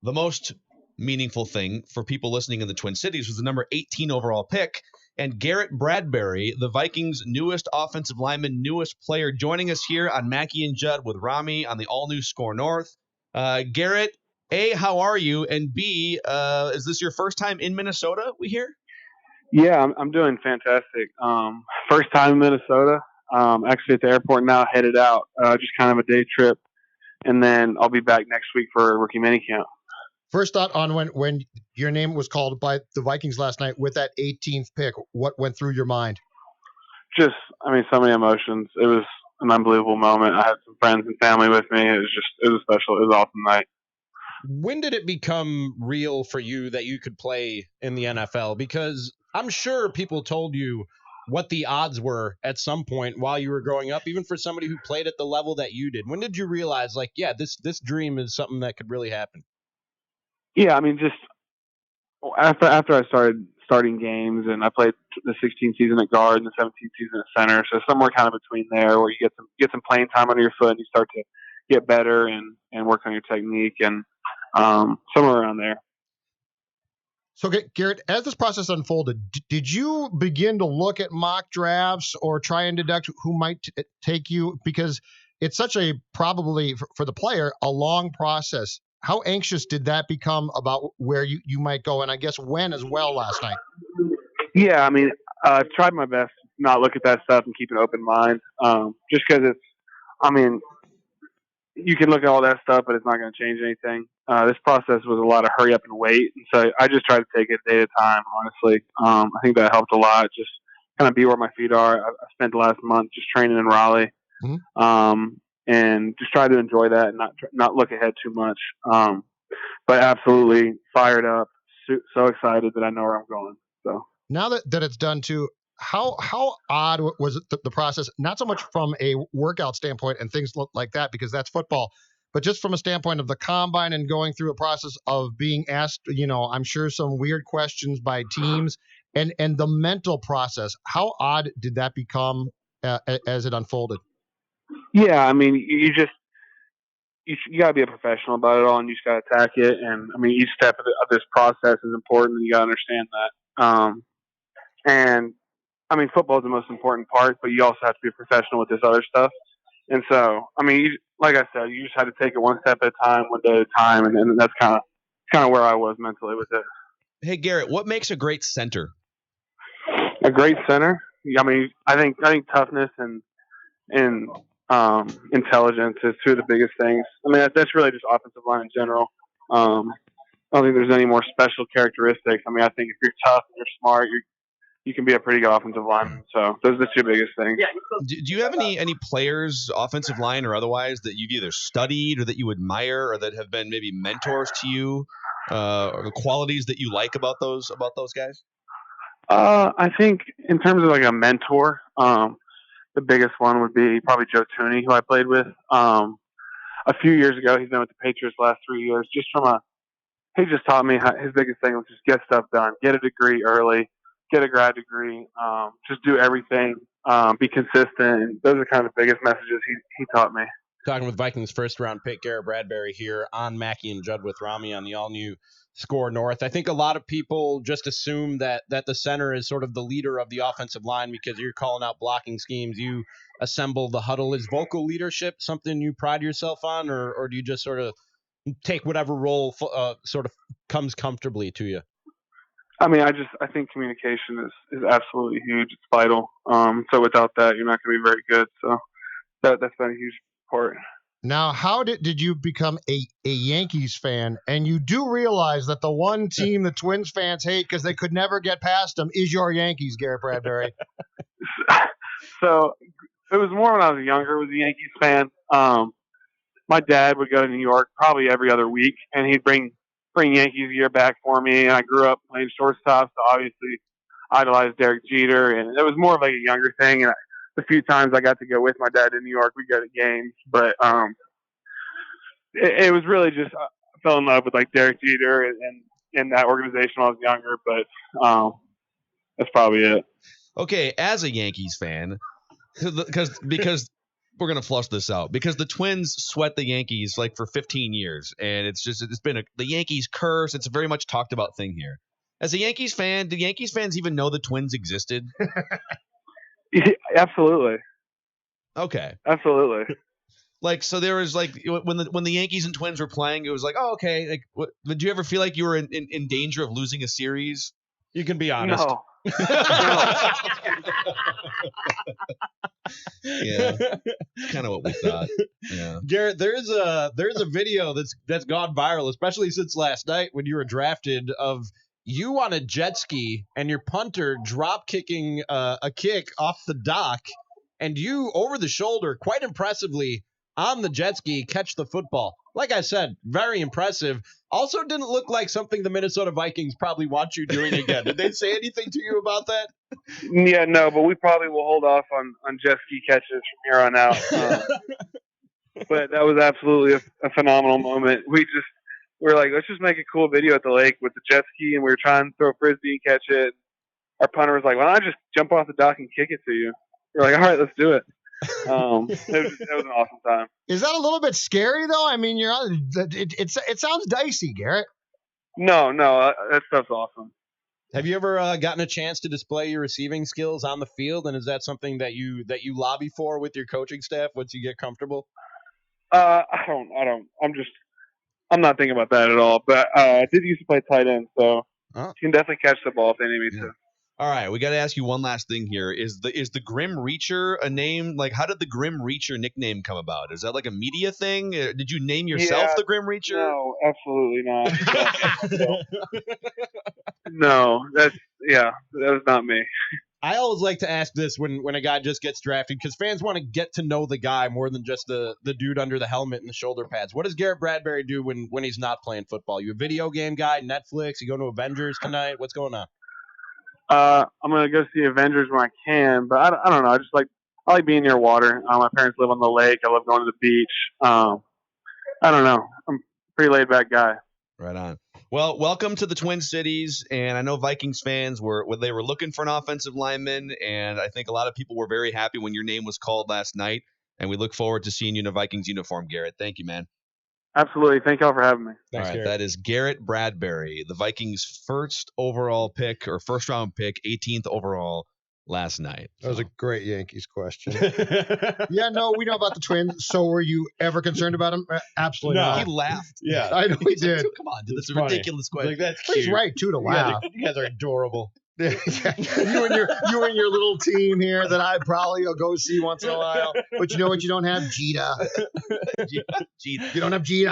the most meaningful thing for people listening in the Twin Cities was the number 18 overall pick. And Garrett Bradbury, the Vikings' newest offensive lineman, newest player, joining us here on Mackey and Judd with Ramie on the all-new Score North. Garrett, A, how are you? And B, is this your first time in Minnesota, we hear? Yeah, I'm doing fantastic. First time in Minnesota. Actually at the airport now, headed out. Just kind of a day trip. And then I'll be back next week for rookie minicamp. First thought on when your name was called by the Vikings last night with that 18th pick, what went through your mind? So many emotions. It was an unbelievable moment. I had some friends and family with me. It was special. It was an awesome night. When did it become real for you that you could play in the NFL? Because I'm sure people told you what the odds were at some point while you were growing up, even for somebody who played at the level that you did. When did you realize, this dream is something that could really happen? Yeah, just after I starting games, and I played the 16th season at guard and the 17th season at center, so somewhere kind of between there, where you get some playing time under your foot and you start to get better and work on your technique, and somewhere around there. So, Garrett, as this process unfolded, did you begin to look at mock drafts or try and deduct who might take you? Because it's such a, probably for the player, a long process. How anxious did that become about where you might go, and I guess when as well last night? Yeah, I tried my best to not look at that stuff and keep an open mind, just because you can look at all that stuff, but it's not going to change anything. This process was a lot of hurry up and wait, and so I just tried to take it a day at a time, honestly. I think that helped a lot, just kind of be where my feet are. I spent the last month just training in Raleigh, and just try to enjoy that and not look ahead too much. But absolutely fired up, so excited that I know where I'm going. So now that it's done too, how odd was it, the process? Not so much from a workout standpoint and things like that, because that's football, but just from a standpoint of the combine and going through a process of being asked, I'm sure some weird questions by teams and the mental process. How odd did that become as it unfolded? Yeah, you got to be a professional about it all, and you just got to attack it. And each step of this process is important, and you got to understand that. And football is the most important part, but you also have to be a professional with this other stuff. And so, like I said, you just had to take it one step at a time, one day at a time, and that's kind of where I was mentally with it. Hey, Garrett, what makes a great center? A great center? I think toughness and intelligence is two of the biggest things. That's really just offensive line in general. I don't think there's any more special characteristics. I think if you're tough and you're smart, you can be a pretty good offensive lineman. So those are the two biggest things. Do you have any players, offensive line or otherwise, that you've either studied or that you admire or that have been maybe mentors to you, or the qualities that you like about those guys? I think in terms of like a mentor, the biggest one would be probably Joe Tooney, who I played with a few years ago. He's been with the Patriots the last 3 years. He just taught me his biggest thing was just get stuff done, get a degree early, get a grad degree, just do everything, be consistent. And those are kind of the biggest messages he taught me. Talking with Vikings first-round pick Garrett Bradbury here on Mackey and Judd with Ramie on the all-new Score North. I think a lot of people just assume that the center is sort of the leader of the offensive line because you're calling out blocking schemes. You assemble the huddle. Is vocal leadership something you pride yourself on, or do you just sort of take whatever role sort of comes comfortably to you? I think communication is absolutely huge. It's vital. So without that, you're not going to be very good. So that's been a huge part. Now, how did you become a Yankees fan? And you do realize that the one team the Twins fans hate because they could never get past them is your Yankees, Garrett Bradbury. So it was more when I was younger. I was a Yankees fan. My dad would go to New York probably every other week, and he'd bring Yankees gear back for me. And I grew up playing shortstop, so obviously idolized Derek Jeter. And it was more of like a younger thing. And the few times I got to go with my dad to New York, we'd go to games. But it was really just I fell in love with like Derek Jeter and that organization when I was younger. But that's probably it. Okay, as a Yankees fan, because we're gonna flush this out because the Twins sweat the Yankees like for 15 years, and it's been the Yankees curse. It's a very much talked about thing here. As a Yankees fan, do Yankees fans even know the Twins existed? Absolutely. Okay. Absolutely. Like, so there was like when the Yankees and Twins were playing, it was like, oh, okay. Like, did you ever feel like you were in danger of losing a series? You can be honest. No. Yeah, kind of what we thought. Yeah, Garrett, there's a video that's gone viral, especially since last night when you were drafted, of you on a jet ski and your punter drop kicking a kick off the dock, and you over the shoulder, quite impressively on the jet ski, catch the football. Like I said, very impressive. Also didn't look like something the Minnesota Vikings probably want you doing again. Did they say anything to you about that? Yeah, no, but we probably will hold off on jet ski catches from here on out. But that was absolutely a phenomenal moment. We were like, let's just make a cool video at the lake with the jet ski, and we were trying to throw a frisbee and catch it. Our punter was like, why don't I just jump off the dock and kick it to you? We're like, all right, let's do it. It was an awesome time. Is that a little bit scary though? I mean, it sounds dicey, Garrett. No, that stuff's awesome. Have you ever gotten a chance to display your receiving skills on the field, and is that something that you lobby for with your coaching staff once you get comfortable? I don't. I'm not thinking about that at all. But I did used to play tight end, so you can definitely catch the ball if they need me to. All right, we got to ask you one last thing here. Is the Grim Reacher a name? Like, how did the Grim Reacher nickname come about? Is that like a media thing? Did you name yourself the Grim Reacher? No, absolutely not. No, that was not me. I always like to ask this when a guy just gets drafted, because fans want to get to know the guy more than just the dude under the helmet and the shoulder pads. What does Garrett Bradbury do when he's not playing football? You a video game guy, Netflix? You going to Avengers tonight? What's going on? I'm gonna go see Avengers when I can, but I don't know. I like being near water. My parents live on the lake. I love going to the beach. I don't know. I'm a pretty laid back guy. Right on. Well, welcome to the Twin Cities, and I know Vikings fans were looking for an offensive lineman, and I think a lot of people were very happy when your name was called last night, and we look forward to seeing you in a Vikings uniform, Garrett. Thank you, man. Absolutely. Thank y'all for having me. Thanks, all right, Garrett. that is Garrett Bradbury, the Vikings' first round pick, 18th overall last night. That was a great Yankees question. Yeah, no, we know about the Twins. So were you ever concerned about him? Absolutely No. not. He laughed. Yeah. I know he did. Come on, dude. That's a funny. ridiculous question. Like, that's He's cute. right, too, to laugh. You guys are adorable. You and your little team here that I probably will go see once in a while. But you know what? You don't have Jeter. Gee, You don't have Jeter.